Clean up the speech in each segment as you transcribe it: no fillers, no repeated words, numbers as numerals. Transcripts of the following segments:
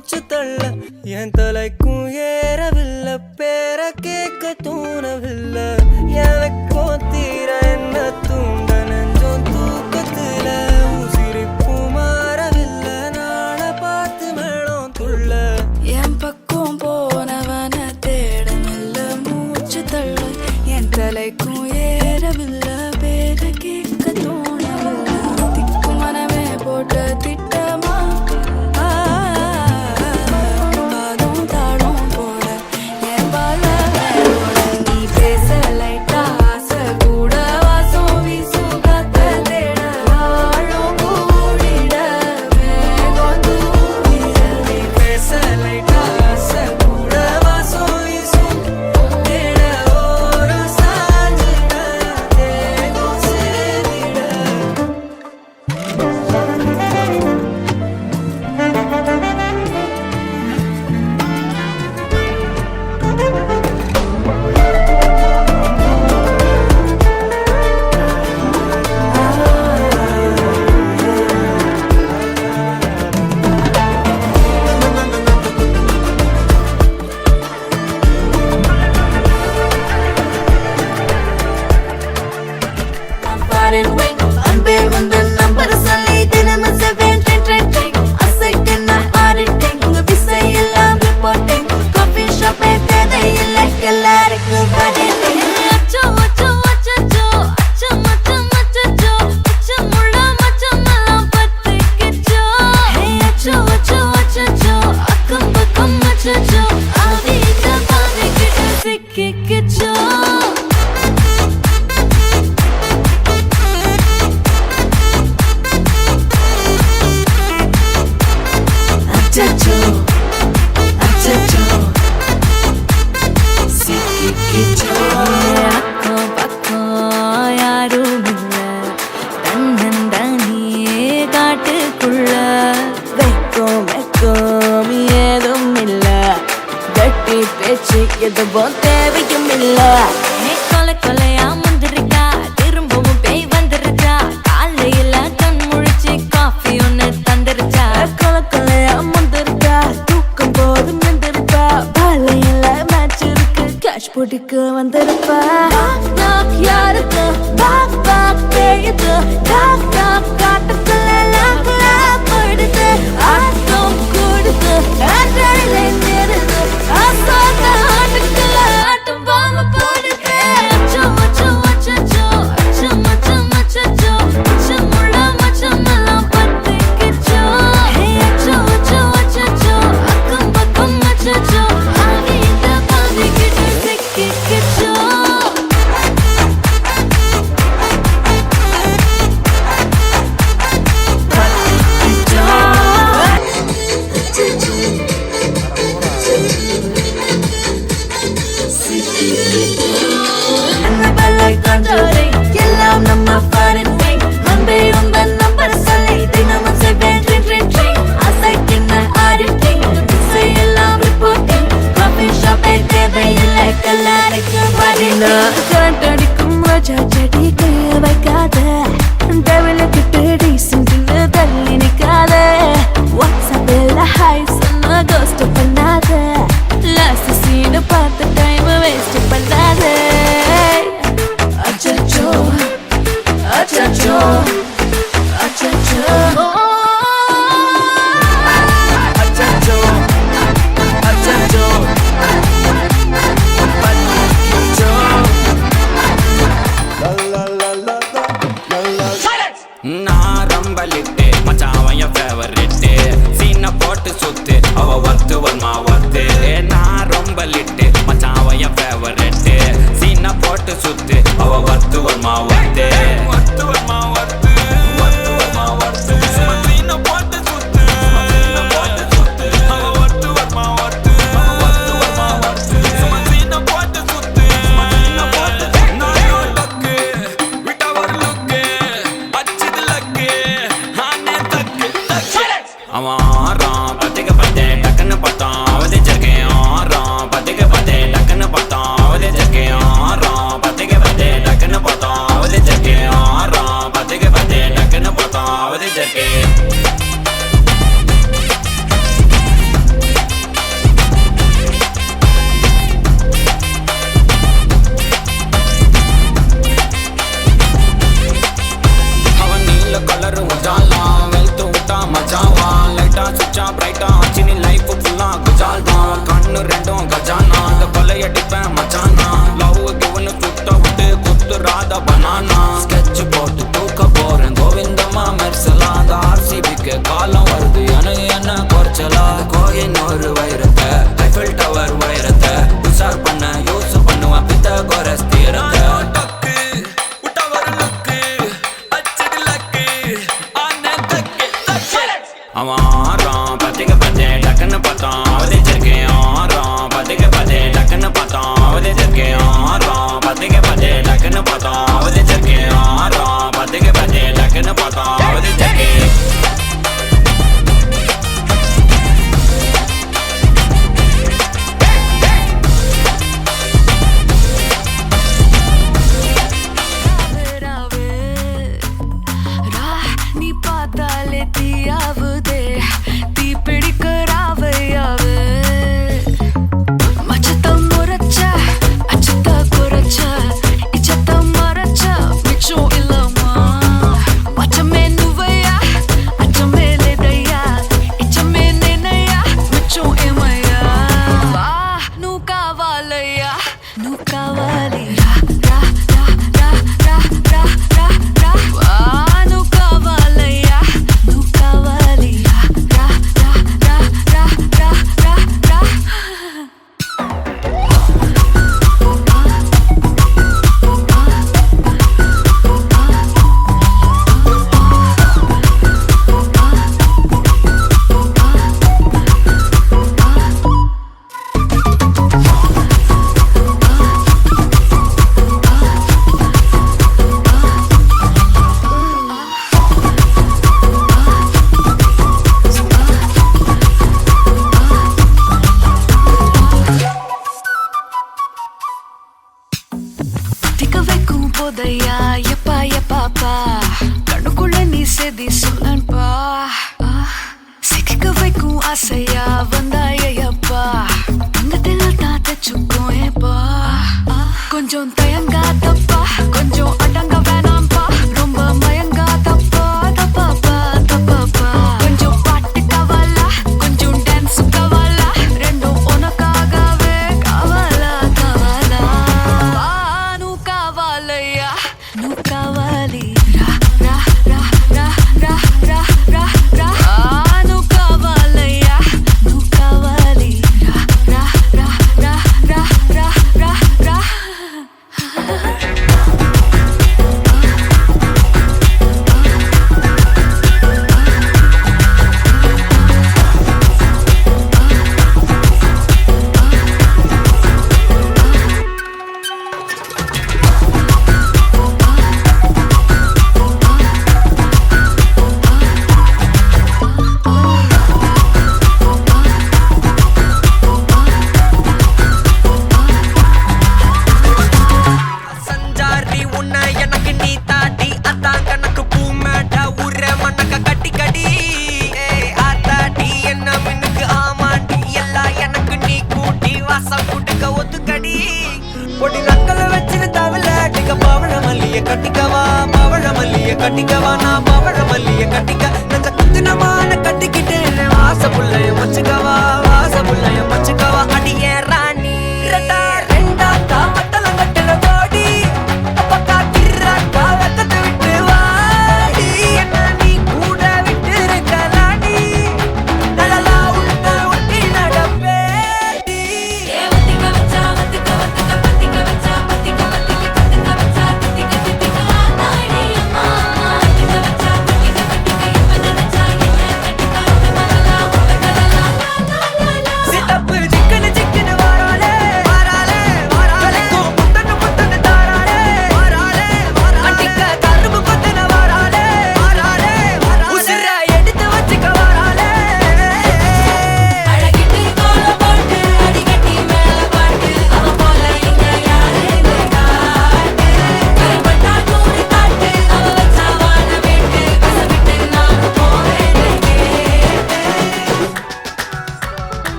மூச்சு தள்ள என் தலைக்கும் ஏறவில்லை பேர கேட்க தூணவில்லை எனக்கோ தீர என்ன தூண்ட நெஞ்சோம் தூக்கத்துல உசிரிப்பு மாறவில்லை நாள பார்த்து மேளம் துள்ள என் பக்கம் போனவன தேடமில்ல மூச்சு தள்ள என் தலைக்கும் ஏறவில்லை பேர கேட்க தோணவில்லை திக்கு மனமே போட்ட திட்டமா பாதம் தாடும் போட என் பால நீ பேச லைட்டா ஆசை கூட வாசம் வீசும் காத்த தேட ஆழம் கூடிட வேகம் தூங்கிட நீ பேச லைட்டா ஆசை கூட வாசம் வீசும் தேட ஓரம் சாஞ்சிட தேகம் சேரிட அன்பே வந்த நம்பர் சொல்லி தினமும் செவன் அசைக்கண்ணா ஆடிட்டேன் உங்க விசை எல்லாம் ரிப்போர்ட்டிங் காஃபி ஷாப்பே தேதை இல்லை எல்லாருக்கும் படிட்டேன் அச்சோ அச்சோ அச்சோ அச்சோ மச்சம் அச்சோ அச்சோ முள்ள மச்சம் எல்லாம் பத்திக்கிச்சோ அச்சோ அச்சோ அச்சோ அக்கம் பக்கம் அச்சோ ஆதிட்ட பாதிக்கிட்டு சிக்கிக்கிச்சோ Achacho, achacho, sikikicho. Akko pakko yarum illa, tannandaniye kaattukulla. Vekkom edum illa, gatti pechu eduvum theviyum illa. Hey kole koleya mundirukka, thirumbavum pei vandirucha. Kaalayila kan mulichi coffee onnu thandirucha. Kole koleya mundirukka, தூக்கம் போதும் நின்றிருப்பா. பாலையில match இருக்கு, cash போட்டுக்கு வந்திருப்பா. knock யாருக்கு பாக் பாக் பேயுது, knock knock காட்டுக்குள்ள லாக்ல போயிடுது. ஆட்டம் கூடுது, ஆட்டடில நிறுது, ஆசாத ஆட்டுக்குள்ள ஆட்டம் பாம்பு போடுது. அச்சோ அச்சோ அச்சோ அச்சோ மச்சம் அச்சோ அச்சோ முள்ள மச்சம் எல்லாம் பத்திக்கிச்சோ. அச்சோ அச்சோ அச்சோ அக்கம் பக்கம் அச்சோ ஆகிட்ட பாதிக்கிட்டு சிக்கிக்கிச்சோ. எல்லாம் நம்ம ஃபாரின் ட்ரிங்க் அன்பே உங்க நம்பர் சொல்லி தினமும் செவன் ட்ரிங்க் அசைக்கின்ன ஆடிட்டிங் திசை எல்லாம் ரிப்போர்ட்டிங் காஃபி ஷாப்பே தேவையில்லை எல்லாருக்கும் படினா கரண்ட் அடிக்கும் ரோஜா செடி கைய வைக்காத டெவல கிட்ட டீசென்ட் தள்ளி நிக்காத வாட்ஸ்அப்ல ஹாய் சொன்ன கோஸ்ட் பண்ணாத லாஸ்ட் சீன் பார்த்த டைம் வேஸ்ட் பண்ணாத. Achacho, achacho, achacho, அச்சச்சோ அச்சச்சோ பத்திக்கிச்சோ நான் ரம்பலிட்டு மச்சான் என் ஃபேவரட் சீனை போட்டு சுத்து அவ ஒர்த்து வருமா லைட்டா ஆச்சு நீ லைஃப் ஃபுல்லா குஜால் தான் கண்ணு ரெண்டும் கஜானா அந்த கொலையடிப்பேன் மச்சானா லவ் கிவனு சுத்த விட்டு குத்துறாத பனானா ஸ்கெட்ச் போட்டு தூக்க போறேன் கோவிந்தம்மா மெர்சலா அந்த ஆர்சிபிக்கு காலம் வருது என்ன குறைச்சலா கோயினூர் வைரத்தை ஐஃபில் டவர் வைரத்தை உஷார் பண்ண யூஸ் பண்ணுவேன் பித்தகோரஸ் தீரத்தை அவன் ஆறான் பத்திக்க பத்தே டக்குன்னு பார்த்தான் அவதிச்சிருக்கேன் ஆறான் பத்திக்க பத்தே டக்குன்னு பார்த்தான் அவதிச்சிருக்கேன் ஆறான் பத்திக்க பத்தே டக்குன்னு பார்த்தான் அவதிச்சிருக்கேன் ஆறான் பத்திக்க பத்தே டக்குன்னு பார்த்தான் அவதிச்சிருக்கேன்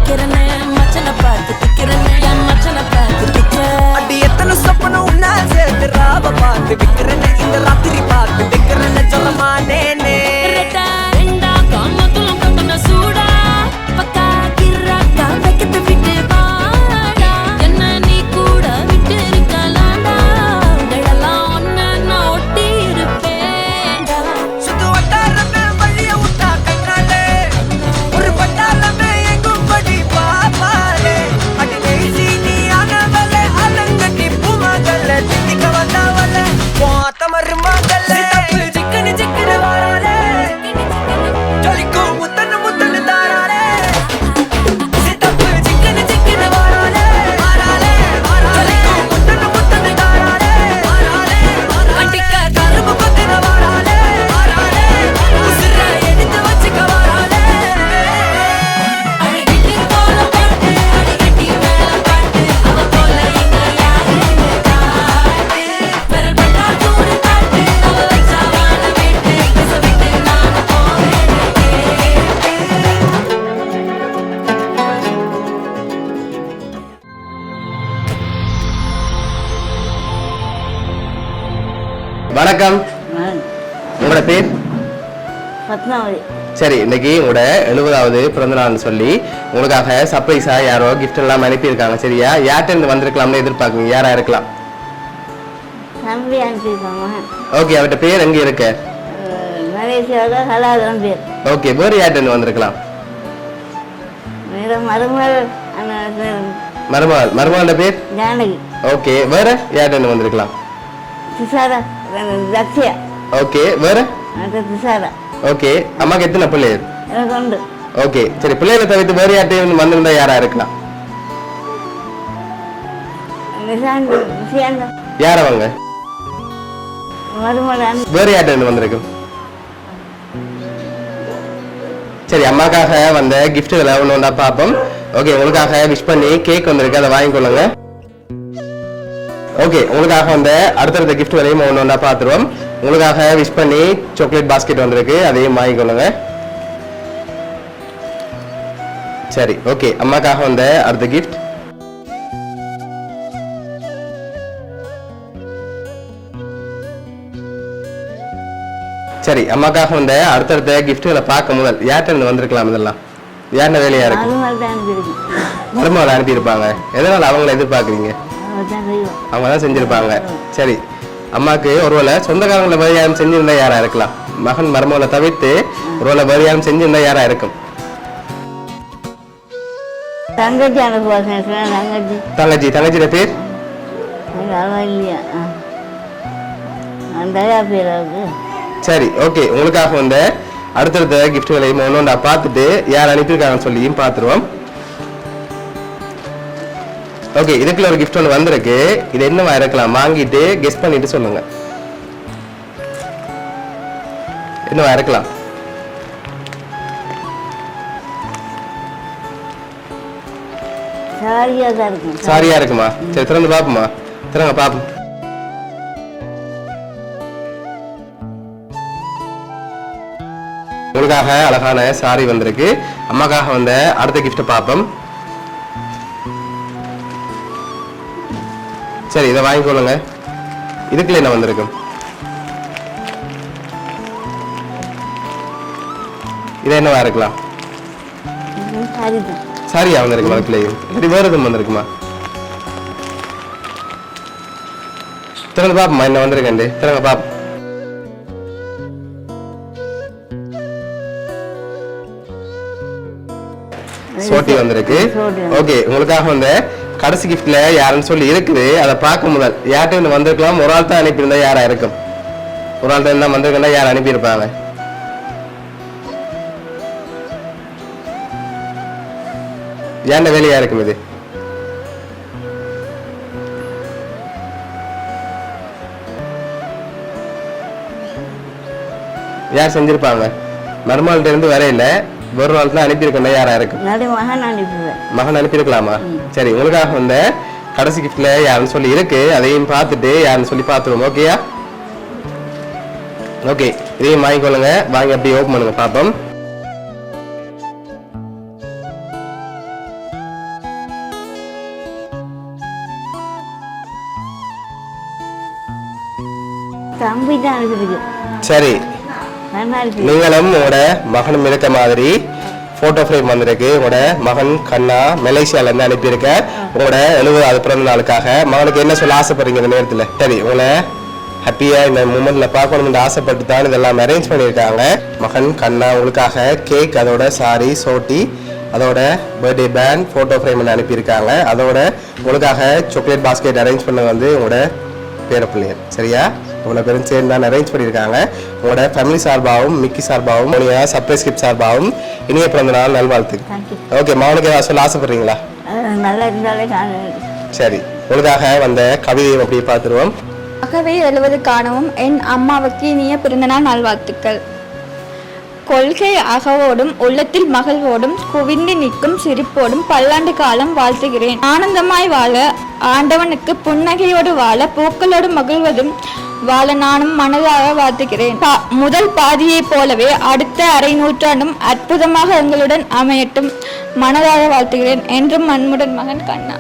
நிக்கிறேன்னு மச்சனை பார்த்து திக்கிறேன்னு என் மச்சனை பார்த்து திக்கிறேன் அடி எத்தனை சொப்பனம் உன்னா சேர்த்து ராவ பார்த்து விக்கிறேன்னு இந்த ராத்திரி பார்த்து விக்கிறேன்னு சொல்லமானே ரெண்டா காமத்துல கட்டுன சூடா பக்கா கிராக்கா வைக்கத்து விட்டு வாடா என்ன நீ கூட விட்டு இருக்கலாம்டா உடலாம் ஒன்ன நான் ஒட்டி இருப்பேன்டா சுத்து வட்டாரமே வழிய விட்டா கண்ணாலே ஒரு பட்டாளமே எங்கும் படி பாப்பாலே அடி பேசி நீ ஆனவளே அலங்கட்டி பூமகள திட்டிக்க வந்தவளே போத்தமர் மகளே சிக்கனு சிக்கனு வாராலே ஜொலிக்கும் முத்தன்னு முத்தன்னு தாராலே சித்தப்பு சிக்கனு சிக்கனு வாராலே வாராலே ஜொலிக்கும் முத்தன்னு முத்தன்னு தாராலே வாராலே அடிக்க கரும்பு பத்தின வாராலே வாராலே உசுர எடுத்து வச்சுக்க வாராலே அழகிட்டு போல பாட்டு அடிக்கட்டி மேல பாட்டு அவ போல எங்க யாருன்னு காட்டு விரல் பட்டா தூடு காட்டு அவ வச்சா வாழ விட்டு பேச விட்டு நான் போவேன் வணக்கம், உங்களோட பேர்? பத்மாவதி. சரி, இன்னைக்கு உங்களோட 70வது பிறந்த நாள்னு சொல்லி உங்களுக்காக சர்ப்ரைஸா யாரோ கிஃப்ட் எல்லாம் அனுப்பியிருக்காங்க. சரியா? யார்கிட்ட இருந்து வந்திருக்கலாம்னு எதிர்பார்க்குங்க. யாரா இருக்கலாம்? தம்பி அனுப்பியிருக்காங்க. ஓகே, அவர்கிட்ட பேர் எங்க இருக்கு? மலேசியாவில் கலாதரம் பேர். ஓகே, வேறு யார்கிட்ட இருந்து வந்திருக்கலாம்? மருமகள் மருமகளோட பேர்? ஜானகி. ஓகே, வேற யார்கிட்ட இருந்து வந்திருக்கலாம்? திசாரா லட்சியா. ஓகே, வேற? திசாரா. ஓகே, அம்மாக்கு எத்தனை பிள்ளைகள்? எனக்கு உண்டு. ஓகே, சரி, பிள்ளைகளை தவிர்த்து வேறு யார்கிட்ட வந்திருந்தா யாரா இருக்கலாம்? நிசாந்தம். யார் அவங்க? மருமகள் வேறு யார்கிட்ட இருந்து வந்திருக்கு? சரி, அம்மாக்காக வந்த கிஃப்ட்டுகளை ஒன்று ஒன்றா பார்ப்போம். ஓகே, உங்களுக்காக விஷ் பண்ணி கேக் வந்திருக்கு, அதை வாங்கிக்கொள்ளுங்க. ஓகே, உங்களுக்காக வந்த அடுத்தடுத்த கிஃப்ட் வரையும் ஒன்று ஒன்றா பார்த்துருவோம். உங்களுக்காக விஷ் பண்ணி சாக்லேட் பாஸ்கெட் வந்திருக்கு, அதையும் வாங்கிக்கொள்ளுங்க. சரி, ஓகே, அம்மாக்காக வந்த அடுத்த கிஃப்ட். சரி, அம்மாக்காக வந்த அடுத்தடுத்த கிஃப்ட்டுகளை பார்க்க முதல் யார்கிட்ட இருந்து வந்திருக்கலாம்? இதெல்லாம் யாருன வேலையா இருக்கு? மருமகளை அனுப்பியிருப்பாங்க. எதனால அவங்கள எதிர்பார்க்குறீங்க? அவங்க தான் செஞ்சிருப்பாங்க. சரி, அம்மாக்கு ஒருவேளை சொந்தக்காரங்களை வேறு யாரும் செஞ்சிருந்தா யாரா இருக்கலாம்? மகன் மருமகளை தவிர்த்து ஒருவேளை வேறு யாரும் செஞ்சிருந்தா யாரா இருக்கும்? தங்கச்சி அனுப்புவாங்க. தங்கச்சி. தங்கச்சியோட பேர்? இல்லையா அந்த பேர் அவருக்கு. சரி, ஓகே, உங்களுக்காக வந்த அடுத்தடுத்த கிஃப்ட்களையும் ஒன்று பார்த்துட்டு யார் அனுப்பியிருக்காங்கன்னு சொல்லியும் பார்த்துருவோம். ஓகே, இதுக்குள்ள ஒரு கிஃப்ட் ஒன்று வந்திருக்கு. இது என்னவா இருக்கலாம்? வாங்கிட்டு கெஸ் பண்ணிட்டு சொல்லுங்க. என்னவா இருக்கலாம்? சாரியா தான் இருக்கும். சாரியா இருக்குமா? சரி, திறந்து பாப்போமா? திறங்க பாப்போம். உங்களுக்காக அழகான சாரி வந்திருக்கு. அம்மாக்காக வந்த அடுத்த கிஃப்ட் பார்ப்போம். சரி, இதை வாங்கிக்கொள்ளுங்க. இதுக்குள்ள என்ன வந்திருக்கு? இது என்னவா இருக்கலாம்? சாரிதான். சாரியா வந்திருக்குமா? அதுக்குள்ளேயும் சரி, வேறு எதுவும் வந்திருக்குமா? திறந்து பாப்போமா என்ன வந்திருக்கேன். திறங்க பாப்போம். சோட்டி வந்திருக்கு. ஓகே, உங்களுக்காக வந்த கடைசி கிஃப்ட்ல யாருன்னு சொல்லி இருக்குது, அதை பார்க்க முதல் யார்கிட்ட வந்திருக்கலாம்? ஒரு ஆள் தான் அனுப்பியிருந்தா யாரா இருக்கும்? ஒரு ஆள் தான் வந்திருக்கா? யார் அனுப்பியிருப்பாங்க? ஏன்ட வேலையா இருக்கும் இது? யார் செஞ்சிருப்பாங்க? மருமகள்கிட்ட இருந்து வர இல்லை, ஒரு நாள் தான் அனுப்பியிருக்கேன். யாரா இருக்கும்? மகன் அனுப்பிடுவேன். மகன் அனுப்பியிருக்கலாமா? சரி, உங்களுக்காக வந்த கடைசி கிஃப்ட்ல யாருன்னு சொல்லி இருக்கு, அதையும் பார்த்துட்டு யாருன்னு சொல்லி பார்த்துருவோம். ஓகேயா? ஓகே, இதையும் வாங்கிக்கொள்ளுங்க. வாங்கி அப்படியே ஓப்பன் பண்ணுங்க பாப்போம். தம்பி தான் அனுப்பியிருக்கு சரி, நல்லா இருக்கு நீங்களும் உங்களோட மகனும் இருக்க மாதிரி போட்டோ ஃப்ரேம் வந்திருக்கு. உங்களோட மகன் கண்ணா மலேசியால இருந்து அனுப்பியிருக்க உங்களோட 70வது பிறந்த நாளுக்காக. மகனுக்கு என்ன சொல்ல ஆசைப்படுறீங்க இந்த நேரத்துல? சரி, உங்களை ஹாப்பியா இந்த மூமெண்ட்ல பார்க்கணும்னு ஆசைப்பட்டு தான் இதெல்லாம் அரேஞ்ச் பண்ணியிருக்காங்க. மகன் கண்ணா உங்களுக்காக கேக், அதோட சாரி, சோட்டி, அதோட பர்த்டே பேண்ட், போட்டோ ஃப்ரேம் அனுப்பியிருக்காங்க. அதோட உங்களுக்காக சாக்லேட் பாஸ்கெட் அரேஞ்ச் பண்ண வந்து உங்களோட பேரப்பிள்ளையர். சரியா? உங்களை பேரும் சேர்ந்து தான் அரேஞ்ச் பண்ணியிருக்காங்க. உங்களோட ஃபேமிலி சார்பாகவும் மிக்கி சார்பாகவும் உங்களுடைய சர்ப்ரைஸ் கிஃப்ட் சார்பாகவும் இனிய பிறந்த நாள் நல்வாழ்த்துக்கு. ஓகே, மகனுக்கு ஏதாவது சொல்ல ஆசைப்படுறீங்களா? நல்லா இருந்தாலே சரி, உங்களுக்காக வந்த கவிதையை அப்படியே பார்த்துருவோம். ஆகவே 70 காணவும் என் அம்மாவுக்கு இனிய பிறந்தநாள் நல்வாழ்த்துக்கள். கொள்கை அகவோடும் உள்ளத்தில் மகிழ்வோடும் குவிந்து நிற்கும் சிரிப்போடும் பல்லாண்டு காலம் வாழ்த்துகிறேன். ஆனந்தமாய் வாழ, ஆண்டவனுக்கு புன்னகையோடு வாழ, பூக்களோடு மகிழ்வதும் வாழ நானும் மனதாக வாழ்த்துகிறேன். முதல் பாதியை போலவே அடுத்த அரை நூற்றாண்டும் அற்புதமாக எங்களுடன் அமையட்டும் மனதாக வாழ்த்துகிறேன். என்றும் அன்புடன் மகன் கண்ணா.